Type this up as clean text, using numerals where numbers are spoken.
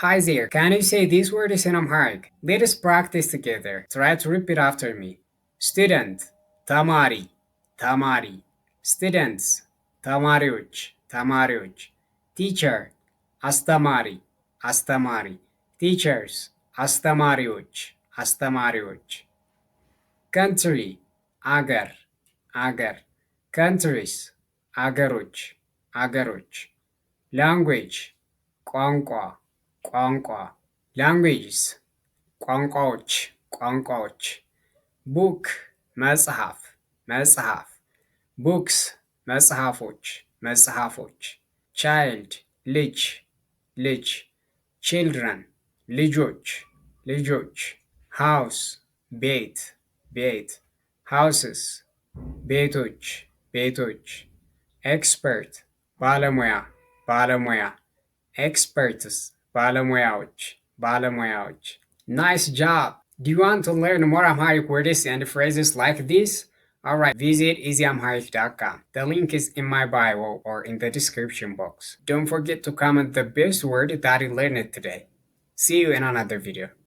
Hi there, can you say these words in Amharic? Let us practice together. Try to repeat after me. Student, tamari, tamari. Students, tamariuch, tamariuch. Teacher, astamari, astamari. Teachers, astamariuch, astamariuch. Country, agar, agar. Countries, አገሮች አገሮች language ቋንቋ ቋንቋ languages ቋንቋዎች ቋንቋዎች book መጽሐፍ መጽሐፍ books መጽሐፎች መጽሐፎች child ልጅ ልጅ children ልጆች ልጆች house ቤት ቤት houses ቤቶች ቤቶች expert ባለሙያ ባለሙያ experts ባለሙያዎች ባለሙያዎች Nice job! Do you want to learn more Amharic words and phrases like this? Alright, visit easyamharic.com. The link is in my bio or in the description box. Don't forget to comment the best word that you learned today. See you in another video.